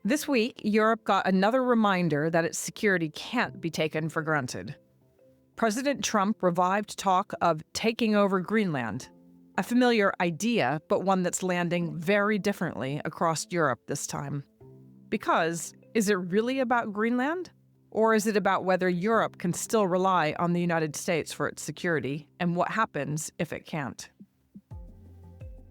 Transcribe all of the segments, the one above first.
This week, Europe got another reminder that its security can't be taken for granted. President Trump revived talk of taking over Greenland, a familiar idea, but one that's landing very differently across Europe this time. Because, is it really about Greenland? Or is it about whether Europe can still rely on the United States for its security, and what happens if it can't?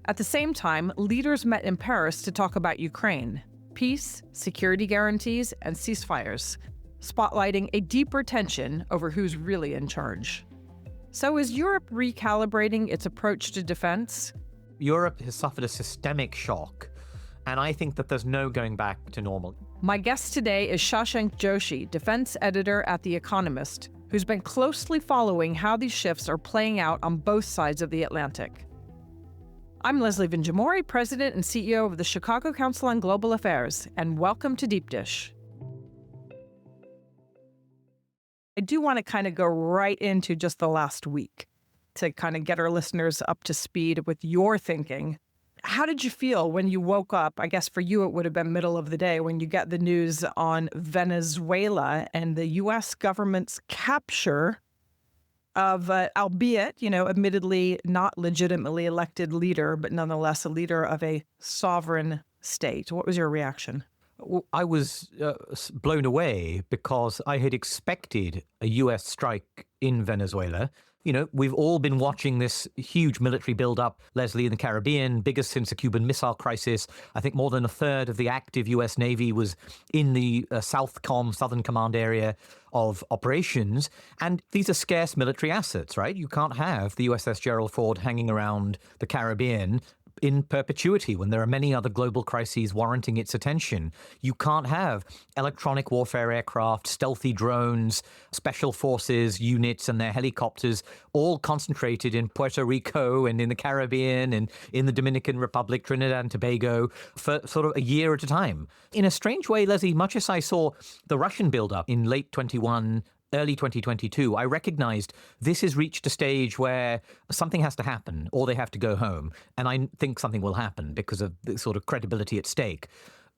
At the same time, leaders met in Paris to talk about Ukraine, peace, security guarantees, and ceasefires, spotlighting a deeper tension over who's really in charge. So is Europe recalibrating its approach to defense? Europe has suffered a systemic shock, and I think that there's no going back to normal. My guest today is Shashank Joshi, defense editor at The Economist, who's been closely following how these shifts are playing out on both sides of the Atlantic. I'm Leslie Vinjamori, President and CEO of the Chicago Council on Global Affairs, and welcome to Deep Dish. I do want to kind of go right into just the last week to kind of get our listeners up to speed with your thinking. How did you feel when you woke up? I guess for you, it would have been middle of the day when you get the news on Venezuela and the U.S. government's capture of, albeit, admittedly not legitimately elected leader, but nonetheless a leader of a sovereign state. What was your reaction? Well, I was blown away because I had expected a U.S. strike in Venezuela. We've all been watching this huge military buildup, Leslie, in the Caribbean, biggest since the Cuban Missile Crisis. I think more than a third of the active U.S. Navy was in the Southern Command area of operations. And these are scarce military assets, right? You can't have the USS Gerald Ford hanging around the Caribbean in perpetuity when there are many other global crises warranting its attention. You can't have electronic warfare aircraft, stealthy drones, special forces units and their helicopters all concentrated in Puerto Rico and in the Caribbean and in the Dominican Republic, Trinidad and Tobago for sort of a year at a time. In a strange way, Leslie, much as I saw the Russian buildup in late 21, early 2022, I recognized this has reached a stage where something has to happen or they have to go home. And I think something will happen because of the sort of credibility at stake.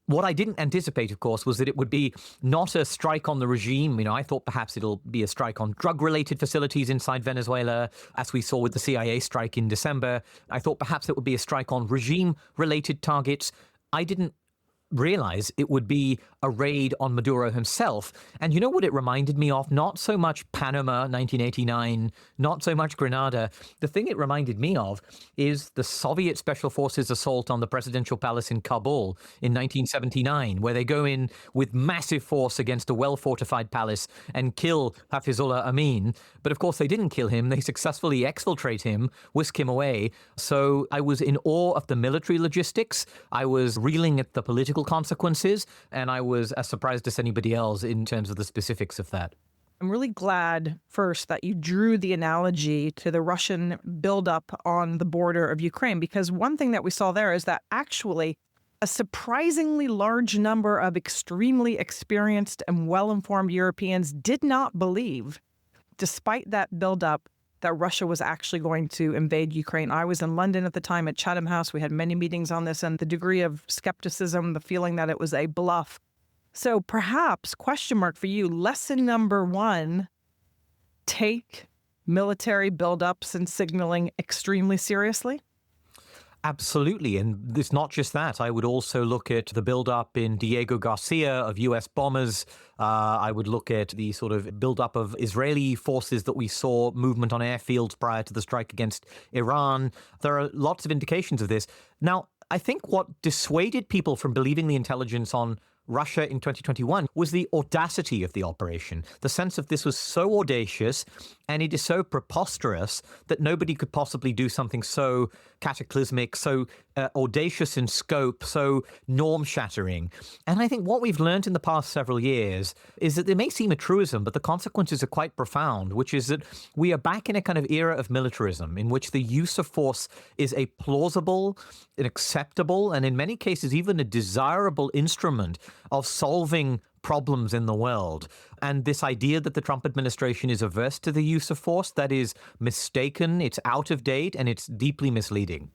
What I didn't anticipate, of course, was that it would be not a strike on the regime. I thought perhaps it'll be a strike on drug-related facilities inside Venezuela, as we saw with the CIA strike in December. I thought perhaps it would be a strike on regime-related targets. I didn't realize it would be a raid on Maduro himself. And you know what it reminded me of? Not so much Panama 1989, not so much Grenada. The thing it reminded me of is the Soviet Special Forces assault on the presidential palace in Kabul in 1979, where they go in with massive force against a well-fortified palace and kill Hafizullah Amin. But of course, they didn't kill him. They successfully exfiltrate him, whisk him away. So I was in awe of the military logistics. I was reeling at the political consequences, and I was as surprised as anybody else in terms of the specifics of that. I'm really glad, first, that you drew the analogy to the Russian buildup on the border of Ukraine, because one thing that we saw there is that actually a surprisingly large number of extremely experienced and well-informed Europeans did not believe, despite that buildup, that Russia was actually going to invade Ukraine. I was in London at the time at Chatham House. We had many meetings on this, and the degree of skepticism, the feeling that it was a bluff. So perhaps, question mark for you, lesson number one, take military buildups and signaling extremely seriously? Absolutely. And it's not just that. I would also look at the buildup in Diego Garcia of U.S. bombers. I would look at the sort of buildup of Israeli forces that we saw movement on airfields prior to the strike against Iran. There are lots of indications of this. Now, I think what dissuaded people from believing the intelligence on Russia in 2021 was the audacity of the operation. The sense of this was so audacious and it is so preposterous that nobody could possibly do something so cataclysmic, so audacious in scope, so norm-shattering. And I think what we've learned in the past several years is that it may seem a truism, but the consequences are quite profound, which is that we are back in a kind of era of militarism in which the use of force is a plausible, an acceptable, and in many cases even a desirable instrument of solving problems in the world. And this idea that the Trump administration is averse to the use of force, that is mistaken, it's out of date, and it's deeply misleading.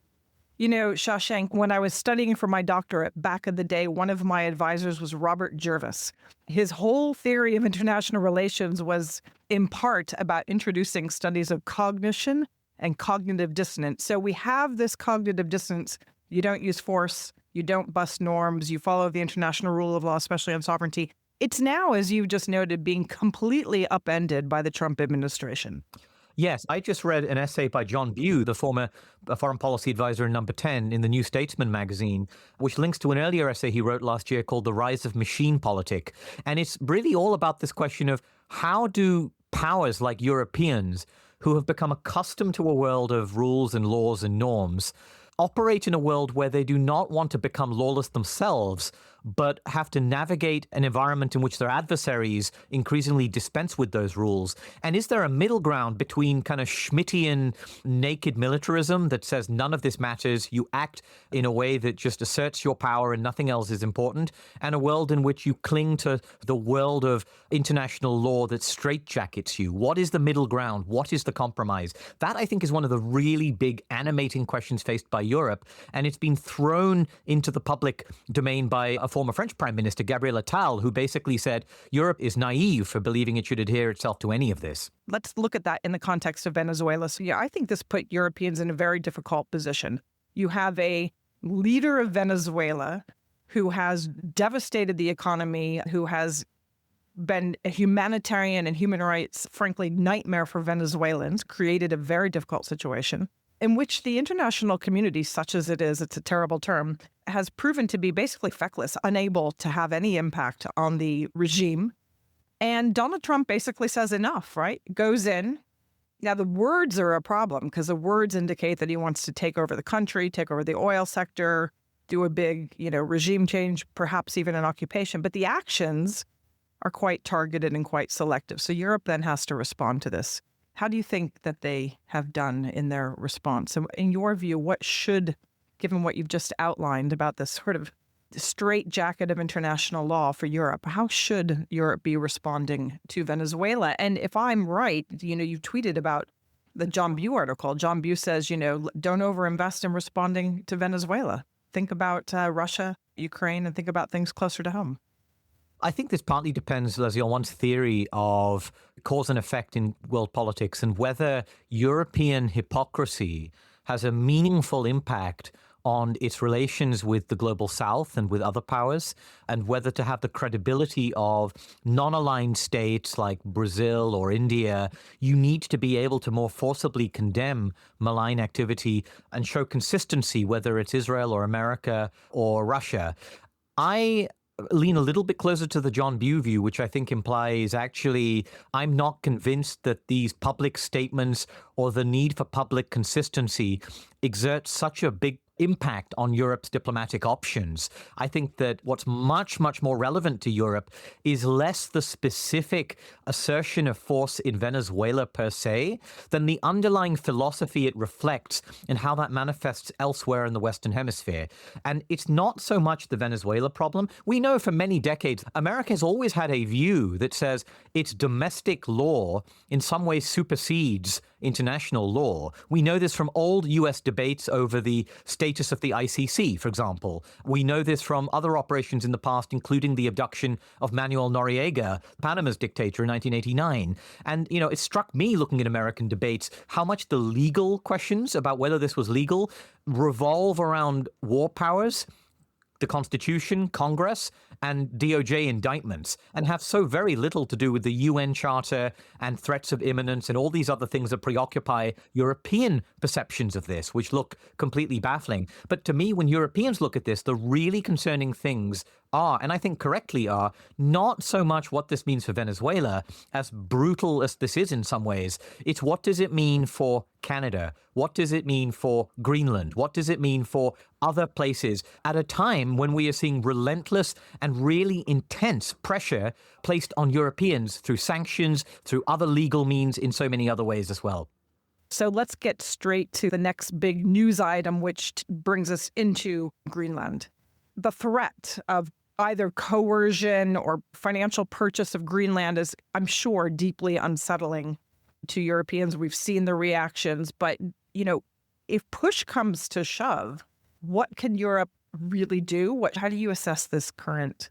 You know, Shashank, when I was studying for my doctorate back in the day, one of my advisors was Robert Jervis. His whole theory of international relations was in part about introducing studies of cognition and cognitive dissonance. So we have this cognitive dissonance. You don't use force, you don't bust norms, you follow the international rule of law, especially on sovereignty. It's now, as you've just noted, being completely upended by the Trump administration. Yes, I just read an essay by John Bew, the former foreign policy advisor in Number 10 in the New Statesman magazine, which links to an earlier essay he wrote last year called The Rise of Machine Politic. And it's really all about this question of how do powers like Europeans, who have become accustomed to a world of rules and laws and norms, operate in a world where they do not want to become lawless themselves, but have to navigate an environment in which their adversaries increasingly dispense with those rules? And is there a middle ground between kind of Schmittian naked militarism that says none of this matters, you act in a way that just asserts your power and nothing else is important, and a world in which you cling to the world of international law that straitjackets you? What is the middle ground? What is the compromise? That, I think, is one of the really big animating questions faced by Europe, and it's been thrown into the public domain by a former French Prime Minister, Gabriel Attal, who basically said Europe is naive for believing it should adhere itself to any of this. Let's look at that in the context of Venezuela. So, yeah, I think this put Europeans in a very difficult position. You have a leader of Venezuela who has devastated the economy, who has been a humanitarian and human rights, frankly, nightmare for Venezuelans, created a very difficult situation in which the international community, such as it is, it's a terrible term, has proven to be basically feckless, unable to have any impact on the regime. And Donald Trump basically says enough, right? Goes in. Now, the words are a problem because the words indicate that he wants to take over the country, take over the oil sector, do a big, regime change, perhaps even an occupation. But the actions are quite targeted and quite selective. So Europe then has to respond to this. How do you think that they have done in their response? And in your view, what should, given what you've just outlined about this sort of straitjacket of international law for Europe, how should Europe be responding to Venezuela? And if I'm right, you tweeted about the John Bew article. John Bew says, don't overinvest in responding to Venezuela. Think about Russia, Ukraine, and think about things closer to home. I think this partly depends, Leslie, on one's theory of cause and effect in world politics and whether European hypocrisy has a meaningful impact on its relations with the global south and with other powers, and whether to have the credibility of non-aligned states like Brazil or India, you need to be able to more forcibly condemn malign activity and show consistency, whether it's Israel or America or Russia. I lean a little bit closer to the John Bew view, which I think implies actually I'm not convinced that these public statements or the need for public consistency exert such a big impact on Europe's diplomatic options. I think that what's much, much more relevant to Europe is less the specific assertion of force in Venezuela per se than the underlying philosophy it reflects and how that manifests elsewhere in the Western Hemisphere. And it's not so much the Venezuela problem. We know for many decades, America has always had a view that says its domestic law in some way supersedes international law. We know this from old U.S. debates over the status of the ICC, for example. We know this from other operations in the past, including the abduction of Manuel Noriega, Panama's dictator in 1989. And, it struck me looking at American debates how much the legal questions about whether this was legal revolve around war powers, the Constitution, Congress, and DOJ indictments, and have so very little to do with the UN Charter and threats of imminence and all these other things that preoccupy European perceptions of this, which look completely baffling. But to me, when Europeans look at this, the really concerning things are, and I think correctly are, not so much what this means for Venezuela, as brutal as this is in some ways. It's what does it mean for Canada? What does it mean for Greenland? What does it mean for other places at a time when we are seeing relentless and really intense pressure placed on Europeans through sanctions, through other legal means, in so many other ways as well? So let's get straight to the next big news item, which brings us into Greenland. The threat of either coercion or financial purchase of Greenland is, I'm sure, deeply unsettling to Europeans. We've seen the reactions, but, If push comes to shove, what can Europe really do? How do you assess this current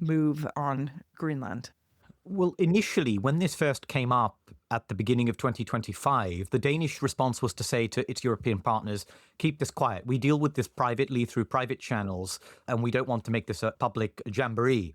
move on Greenland? Well, initially, when this first came up at the beginning of 2025, the Danish response was to say to its European partners, keep this quiet. We deal with this privately through private channels, and we don't want to make this a public jamboree.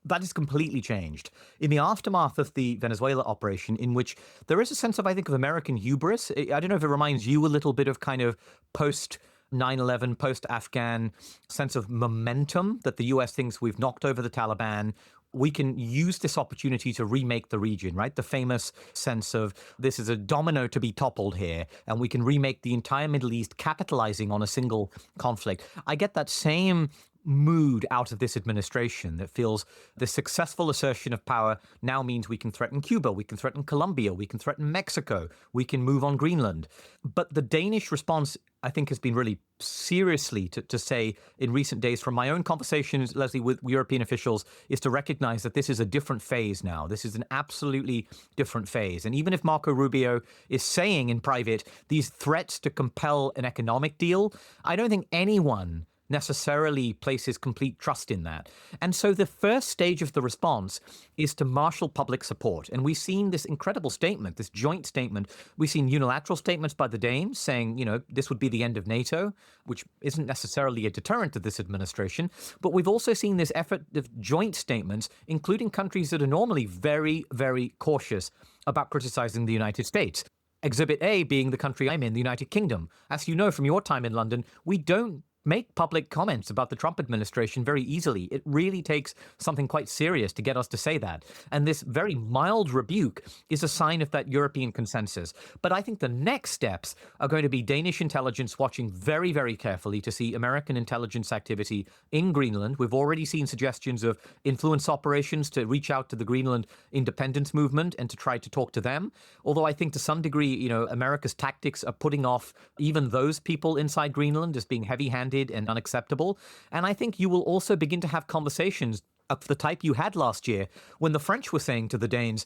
That has completely changed. In the aftermath of the Venezuela operation, in which there is a sense of, I think, of American hubris. I don't know if it reminds you a little bit of kind of post 9/11, post-Afghan sense of momentum that the US thinks we've knocked over the Taliban. We can use this opportunity to remake the region, right? The famous sense of this is a domino to be toppled here, and we can remake the entire Middle East capitalizing on a single conflict. I get that same mood out of this administration that feels the successful assertion of power now means we can threaten Cuba, we can threaten Colombia, we can threaten Mexico, we can move on Greenland. But the Danish response, I think, has been really seriously to say in recent days from my own conversations, Leslie, with European officials, is to recognize that this is a different phase now. This is an absolutely different phase. And even if Marco Rubio is saying in private these threats to compel an economic deal, I don't think anyone necessarily places complete trust in that. And so the first stage of the response is to marshal public support. And we've seen this incredible statement, this joint statement. We've seen unilateral statements by the Danes saying, this would be the end of NATO, which isn't necessarily a deterrent to this administration. But we've also seen this effort of joint statements, including countries that are normally very, very cautious about criticizing the United States. Exhibit A being the country I'm in, the United Kingdom. As you know from your time in London, we don't make public comments about the Trump administration very easily. It really takes something quite serious to get us to say that. And this very mild rebuke is a sign of that European consensus. But I think the next steps are going to be Danish intelligence watching very, very carefully to see American intelligence activity in Greenland. We've already seen suggestions of influence operations to reach out to the Greenland independence movement and to try to talk to them. Although I think to some degree, America's tactics are putting off even those people inside Greenland as being heavy-handed and unacceptable. And I think you will also begin to have conversations of the type you had last year when the French were saying to the Danes,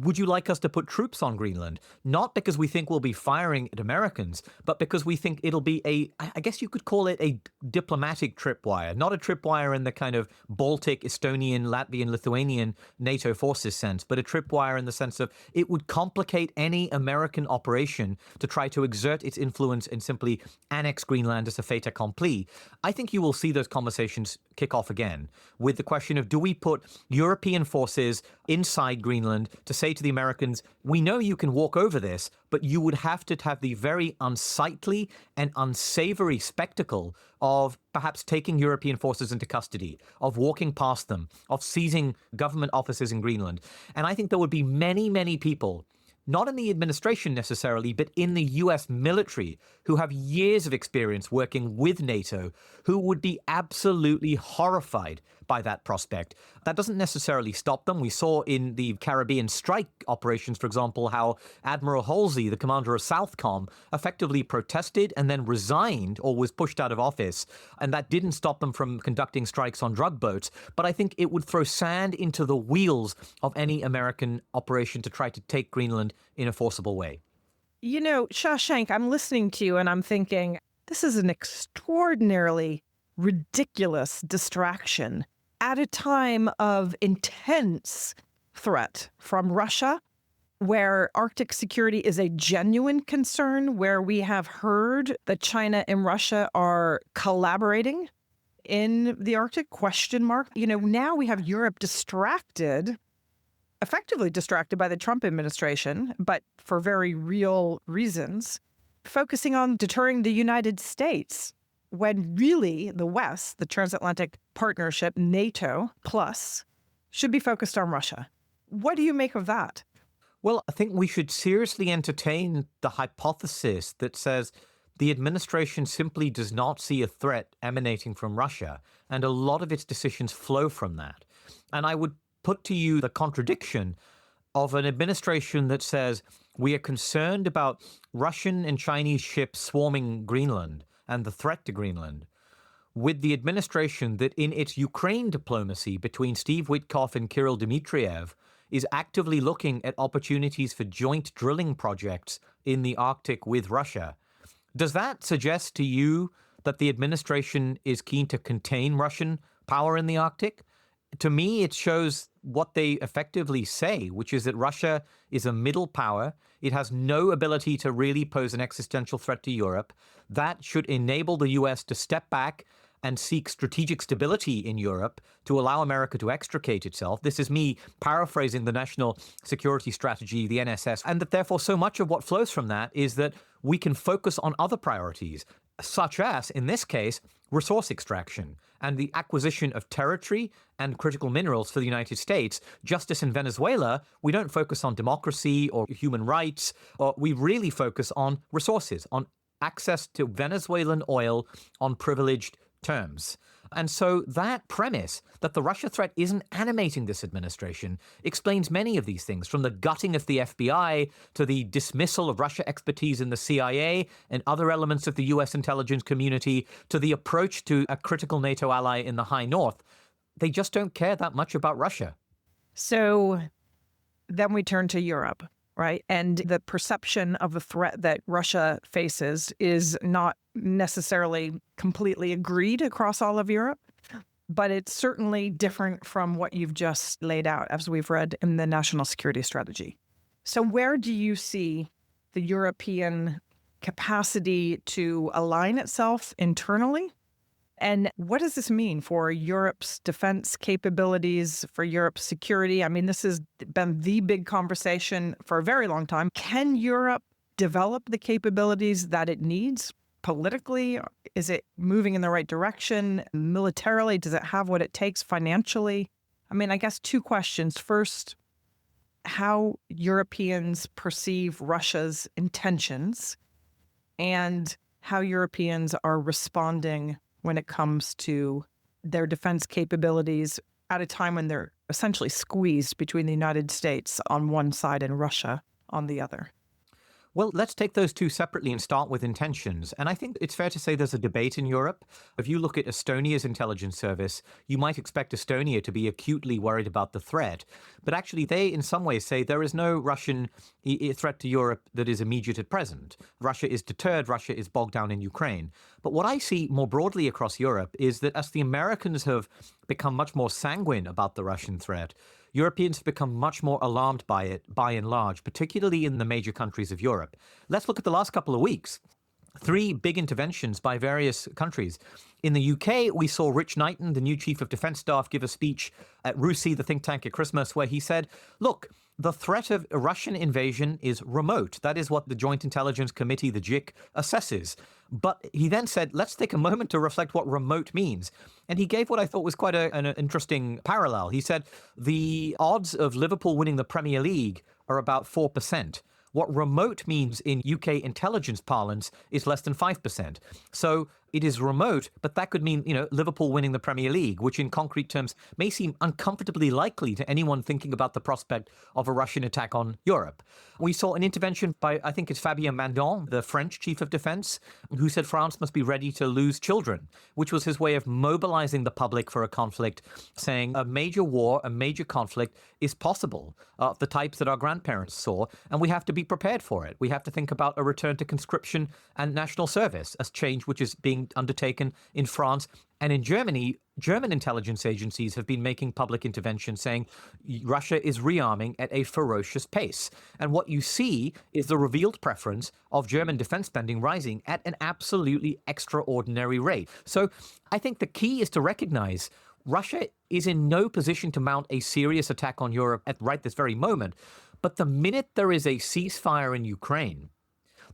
would you like us to put troops on Greenland? Not because we think we'll be firing at Americans, but because we think it'll be I guess you could call it a diplomatic tripwire, not a tripwire in the kind of Baltic, Estonian, Latvian, Lithuanian NATO forces sense, but a tripwire in the sense of it would complicate any American operation to try to exert its influence and simply annex Greenland as a fait accompli. I think you will see those conversations kick off again with the question of, do we put European forces inside Greenland to say to the Americans, we know you can walk over this, but you would have to have the very unsightly and unsavory spectacle of perhaps taking European forces into custody, of walking past them, of seizing government offices in Greenland. And I think there would be many, many people, not in the administration necessarily, but in the US military, who have years of experience working with NATO, who would be absolutely horrified by that prospect. That doesn't necessarily stop them. We saw in the Caribbean strike operations, for example, how Admiral Halsey, the commander of Southcom, effectively protested and then resigned or was pushed out of office. And that didn't stop them from conducting strikes on drug boats. But I think it would throw sand into the wheels of any American operation to try to take Greenland in a forcible way. Shashank, I'm listening to you and I'm thinking, this is an extraordinarily ridiculous distraction at a time of intense threat from Russia, where Arctic security is a genuine concern, where we have heard that China and Russia are collaborating in the Arctic, ? Now we have Europe effectively distracted by the Trump administration, but for very real reasons, focusing on deterring the United States, when really the West, the transatlantic partnership, NATO plus, should be focused on Russia. What do you make of that? Well, I think we should seriously entertain the hypothesis that says the administration simply does not see a threat emanating from Russia, and a lot of its decisions flow from that. And I would put to you the contradiction of an administration that says we are concerned about Russian and Chinese ships swarming Greenland and the threat to Greenland, with the administration that in its Ukraine diplomacy between Steve Witkoff and Kirill Dmitriev is actively looking at opportunities for joint drilling projects in the Arctic with Russia. Does that suggest to you that the administration is keen to contain Russian power in the Arctic? To me, it shows what they effectively say, which is that Russia is a middle power. It has no ability to really pose an existential threat to Europe. That should enable the US to step back and seek strategic stability in Europe to allow America to extricate itself. This is me paraphrasing the National Security Strategy, the NSS, and that therefore so much of what flows from that is that we can focus on other priorities, such as, in this case, resource extraction and the acquisition of territory and critical minerals for the United States. Just as in Venezuela, we don't focus on democracy or human rights, or we really focus on resources, on access to Venezuelan oil on privileged terms. And so that premise that the Russia threat isn't animating this administration explains many of these things, from the gutting of the FBI to the dismissal of Russia expertise in the CIA and other elements of the US intelligence community to the approach to a critical NATO ally in the high north. They just don't care that much about Russia. So then we turn to Europe, right? And the perception of the threat that Russia faces is not necessarily completely agreed across all of Europe, but it's certainly different from what you've just laid out, as we've read in the National Security Strategy. So where do you see the European capacity to align itself internally? And what does this mean for Europe's defense capabilities, for Europe's security? I mean, this has been the big conversation for a very long time. Can Europe develop the capabilities that it needs politically? Is it moving in the right direction? Militarily, does it have what it takes financially? I mean, I guess two questions. First, how Europeans perceive Russia's intentions and how Europeans are responding when it comes to their defense capabilities at a time when they're essentially squeezed between the United States on one side and Russia on the other. Well, let's take those two separately and start with intentions. And I think it's fair to say there's a debate in Europe. If you look at Estonia's intelligence service, you might expect Estonia to be acutely worried about the threat. But actually, they in some ways say there is no Russian threat to Europe that is immediate at present. Russia is deterred. Russia is bogged down in Ukraine. But what I see more broadly across Europe is that as the Americans have become much more sanguine about the Russian threat, Europeans have become much more alarmed by it, by and large, particularly in the major countries of Europe. Let's look at the last couple of weeks. 3 big interventions by various countries. In the UK, we saw Rich Knighton, the new chief of defense staff, give a speech at RUSI, the think tank, at Christmas, where he said, look, the threat of a Russian invasion is remote. That is what the Joint Intelligence Committee, the JIC, assesses. But he then said, let's take a moment to reflect what remote means. And he gave what I thought was quite an interesting parallel. He said, the odds of Liverpool winning the Premier League are about 4%. What remote means in UK intelligence parlance is less than 5%. So it is remote, but that could mean, Liverpool winning the Premier League, which in concrete terms may seem uncomfortably likely to anyone thinking about the prospect of a Russian attack on Europe. We saw an intervention by, I think it's Fabien Mandon, the French chief of defense, who said France must be ready to lose children, which was his way of mobilizing the public for a conflict, saying a major war, a major conflict is possible, the types that our grandparents saw, and we have to be prepared for it. We have to think about a return to conscription and national service, a change which is being undertaken in France and in Germany. German intelligence agencies have been making public interventions saying Russia is rearming at a ferocious pace. And what you see is the revealed preference of German defense spending rising at an absolutely extraordinary rate. So I think the key is to recognize Russia is in no position to mount a serious attack on Europe at right this very moment. But the minute there is a ceasefire in Ukraine,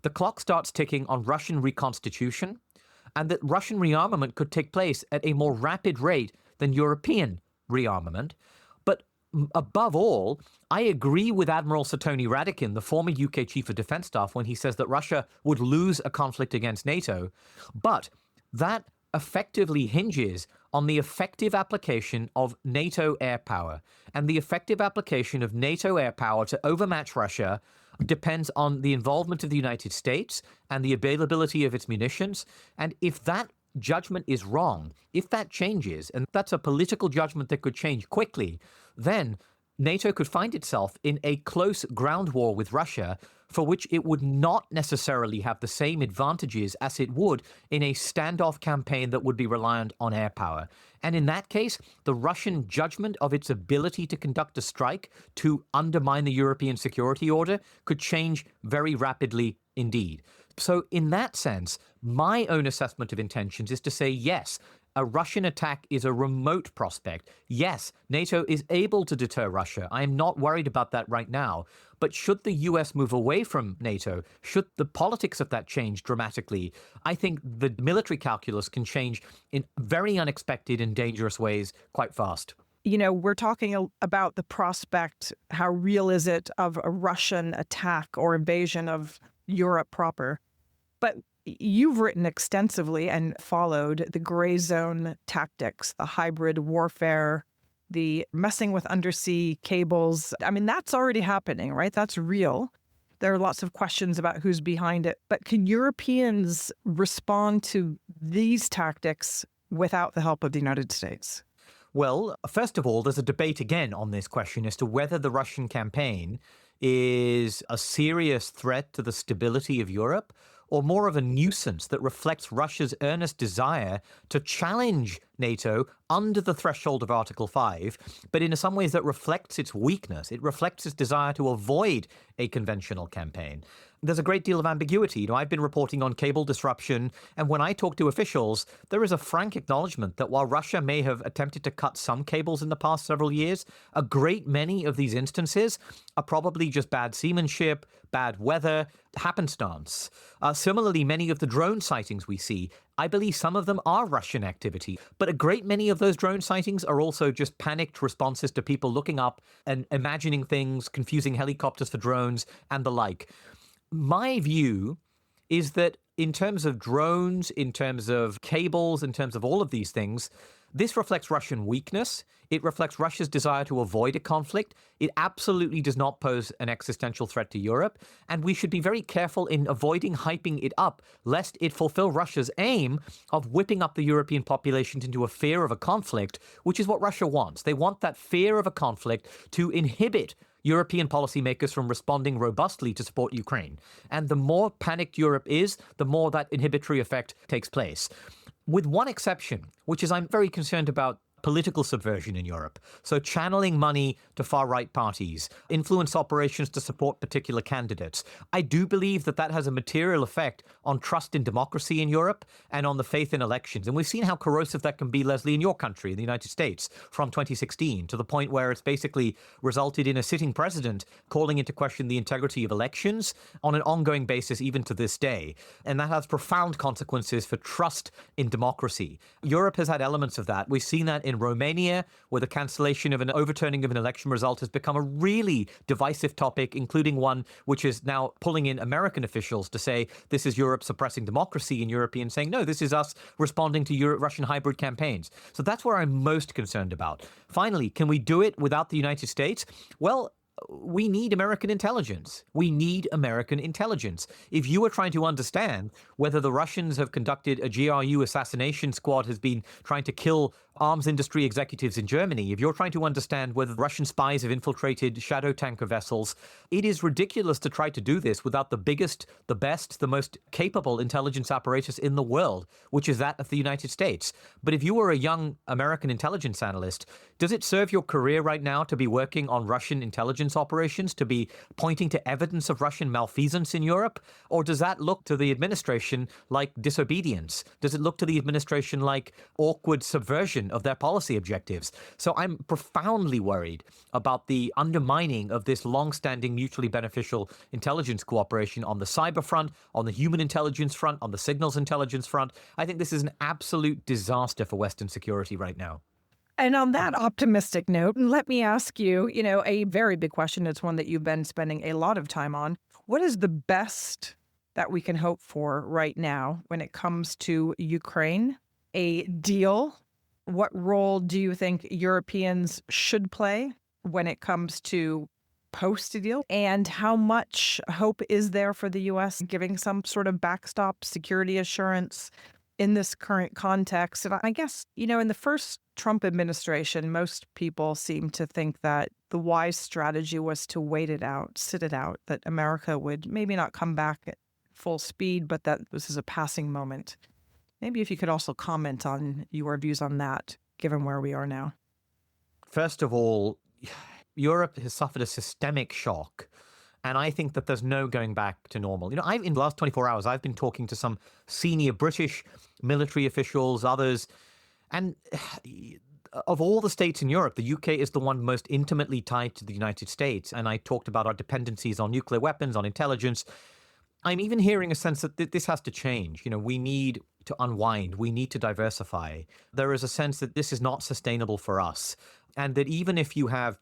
the clock starts ticking on Russian reconstitution, and that Russian rearmament could take place at a more rapid rate than European rearmament. But above all, I agree with Admiral Sir Tony Radakin, the former UK Chief of Defence Staff, when he says that Russia would lose a conflict against NATO. But that effectively hinges on the effective application of NATO air power. And the effective application of NATO air power to overmatch Russia depends on the involvement of the United States and the availability of its munitions. And if that judgment is wrong, if that changes, and that's a political judgment that could change quickly, then NATO could find itself in a close ground war with Russia, for which it would not necessarily have the same advantages as it would in a standoff campaign that would be reliant on air power. And in that case, the Russian judgment of its ability to conduct a strike to undermine the European security order could change very rapidly indeed. So in that sense, my own assessment of intentions is to say, yes, a Russian attack is a remote prospect. Yes, NATO is able to deter Russia. I am not worried about that right now. But should the US move away from NATO, should the politics of that change dramatically, I think the military calculus can change in very unexpected and dangerous ways quite fast. We're talking about the prospect, how real is it, of a Russian attack or invasion of Europe proper? But you've written extensively and followed the gray zone tactics, the hybrid warfare, the messing with undersea cables. I mean, that's already happening, right? That's real. There are lots of questions about who's behind it. But can Europeans respond to these tactics without the help of the United States? Well, first of all, there's a debate again on this question as to whether the Russian campaign is a serious threat to the stability of Europe or more of a nuisance that reflects Russia's earnest desire to challenge NATO under the threshold of Article 5, but in some ways that reflects its weakness. It reflects its desire to avoid a conventional campaign. There's a great deal of ambiguity. I've been reporting on cable disruption, and when I talk to officials, there is a frank acknowledgement that while Russia may have attempted to cut some cables in the past several years, a great many of these instances are probably just bad seamanship, bad weather, happenstance. Similarly, many of the drone sightings we see, I believe some of them are Russian activity, but a great many of those drone sightings are also just panicked responses to people looking up and imagining things, confusing helicopters for drones and the like. My view is that in terms of drones, in terms of cables, in terms of all of these things, this reflects Russian weakness. It reflects Russia's desire to avoid a conflict. It absolutely does not pose an existential threat to Europe. And we should be very careful in avoiding hyping it up, lest it fulfill Russia's aim of whipping up the European populations into a fear of a conflict, which is what Russia wants. They want that fear of a conflict to inhibit European policymakers from responding robustly to support Ukraine. And the more panicked Europe is, the more that inhibitory effect takes place. With one exception, which is I'm very concerned about political subversion in Europe. So channeling money to far-right parties, influence operations to support particular candidates. I do believe that that has a material effect on trust in democracy in Europe and on the faith in elections. And we've seen how corrosive that can be, Leslie, in your country, in the United States, from 2016 to the point where it's basically resulted in a sitting president calling into question the integrity of elections on an ongoing basis, even to this day. And that has profound consequences for trust in democracy. Europe has had elements of that. We've seen that in Romania, where the cancellation of an overturning of an election result has become a really divisive topic, including one which is now pulling in American officials to say this is Europe suppressing democracy, and Europeans saying, no, this is us responding to Russian hybrid campaigns. So that's where I'm most concerned about. Finally, can we do it without the United States? Well, we need American intelligence. We need American intelligence. If you are trying to understand whether the Russians have conducted a GRU assassination squad has been trying to kill arms industry executives in Germany, if you're trying to understand whether Russian spies have infiltrated shadow tanker vessels, it is ridiculous to try to do this without the biggest, the best, the most capable intelligence apparatus in the world, which is that of the United States. But if you were a young American intelligence analyst, does it serve your career right now to be working on Russian intelligence operations, to be pointing to evidence of Russian malfeasance in Europe? Or does that look to the administration like disobedience? Does it look to the administration like awkward subversion of their policy objectives? So I'm profoundly worried about the undermining of this long-standing mutually beneficial intelligence cooperation on the cyber front, on the human intelligence front, on the signals intelligence front. I think this is an absolute disaster for Western security right now. And on that optimistic note, let me ask you, a very big question. It's one that you've been spending a lot of time on. What is the best that we can hope for right now when it comes to Ukraine? A deal? What role do you think Europeans should play when it comes to post a deal? And how much hope is there for the U.S. giving some sort of backstop security assurance in this current context. And I guess, in the first Trump administration, most people seem to think that the wise strategy was to wait it out, sit it out, that America would maybe not come back at full speed, but that this is a passing moment. Maybe if you could also comment on your views on that, given where we are now. First of all, Europe has suffered a systemic shock. And I think that there's no going back to normal. In the last 24 hours, I've been talking to some senior British military officials, others. And of all the states in Europe, the UK is the one most intimately tied to the United States. And I talked about our dependencies on nuclear weapons, on intelligence. I'm even hearing a sense that this has to change. We need to unwind. We need to diversify. There is a sense that this is not sustainable for us. And that even if you have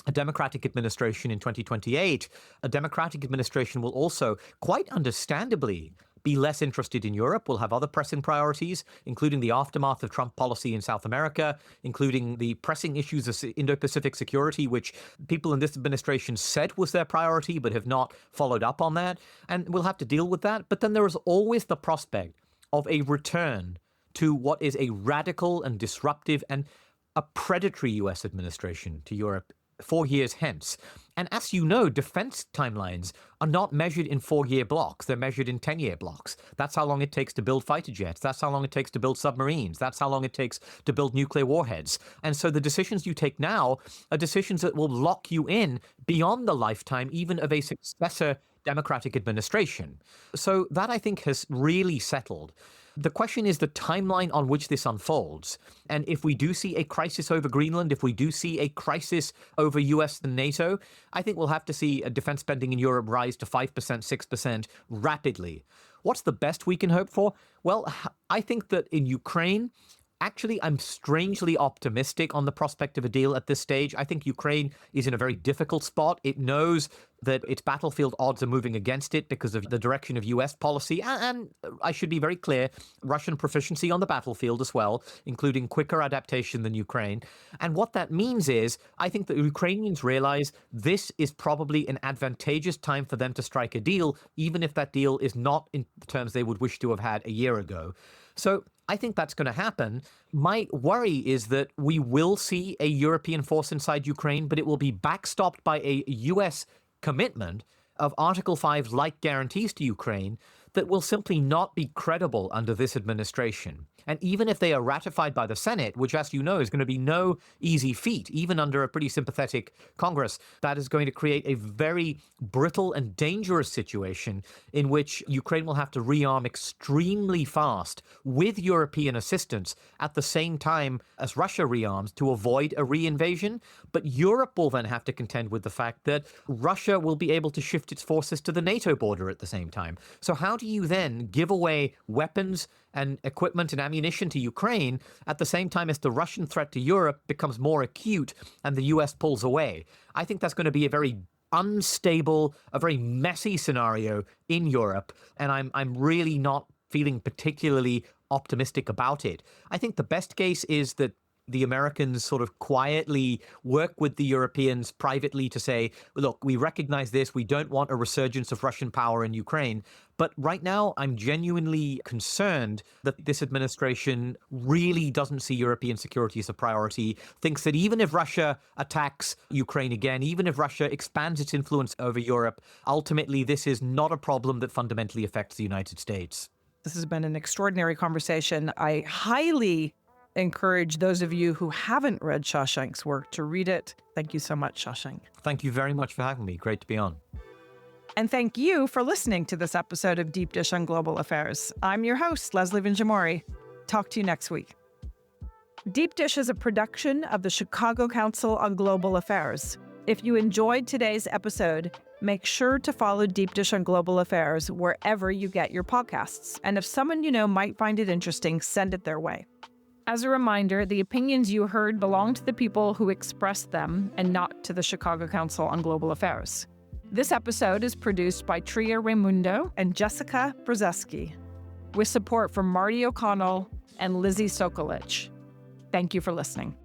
a Democratic administration in 2028, a Democratic administration will also, quite understandably, be less interested in Europe, will have other pressing priorities, including the aftermath of Trump policy in South America, including the pressing issues of Indo-Pacific security, which people in this administration said was their priority, but have not followed up on that. And we'll have to deal with that. But then there is always the prospect of a return to what is a radical and disruptive and a predatory U.S. administration to Europe 4 years hence. And as you know, defense timelines are not measured in 4-year blocks. They're measured in 10-year blocks. That's how long it takes to build fighter jets. That's how long it takes to build submarines. That's how long it takes to build nuclear warheads. And so the decisions you take now are decisions that will lock you in beyond the lifetime even of a successor Democratic administration. So that, I think, has really settled. The question is the timeline on which this unfolds. And if we do see a crisis over Greenland, if we do see a crisis over US and NATO, I think we'll have to see defense spending in Europe rise to 5%, 6% rapidly. What's the best we can hope for? Well, I think that in Ukraine, actually, I'm strangely optimistic on the prospect of a deal at this stage. I think Ukraine is in a very difficult spot. It knows that its battlefield odds are moving against it because of the direction of U.S. policy. And I should be very clear, Russian proficiency on the battlefield as well, including quicker adaptation than Ukraine. And what that means is, I think that Ukrainians realize this is probably an advantageous time for them to strike a deal, even if that deal is not in the terms they would wish to have had a year ago. So I think that's going to happen. My worry is that we will see a European force inside Ukraine, but it will be backstopped by a U.S. commitment of Article 5-like guarantees to Ukraine that will simply not be credible under this administration. And even if they are ratified by the Senate, which, as you know, is going to be no easy feat, even under a pretty sympathetic Congress, that is going to create a very brittle and dangerous situation in which Ukraine will have to rearm extremely fast with European assistance at the same time as Russia rearms to avoid a reinvasion. But Europe will then have to contend with the fact that Russia will be able to shift its forces to the NATO border at the same time. So how do you then give away weapons and equipment and ammunition to Ukraine at the same time as the Russian threat to Europe becomes more acute and the US pulls away? I think that's going to be a very unstable, a very messy scenario in Europe, and I'm really not feeling particularly optimistic about it. I think the best case is that the Americans sort of quietly work with the Europeans privately to say, look, we recognize this. We don't want a resurgence of Russian power in Ukraine. But right now, I'm genuinely concerned that this administration really doesn't see European security as a priority, thinks that even if Russia attacks Ukraine again, even if Russia expands its influence over Europe, ultimately, this is not a problem that fundamentally affects the United States. This has been an extraordinary conversation. I highly encourage those of you who haven't read Shashank's work to read it. Thank you so much, Shashank. Thank you very much for having me. Great to be on. And thank you for listening to this episode of Deep Dish on Global Affairs. I'm your host, Leslie Vinjamori. Talk to you next week. Deep Dish is a production of the Chicago Council on Global Affairs. If you enjoyed today's episode, make sure to follow Deep Dish on Global Affairs wherever you get your podcasts. And if someone you know might find it interesting, send it their way. As a reminder, the opinions you heard belong to the people who expressed them and not to the Chicago Council on Global Affairs. This episode is produced by Tria Raimundo and Jessica Brzeski, with support from Marty O'Connell and Lizzie Sokolich. Thank you for listening.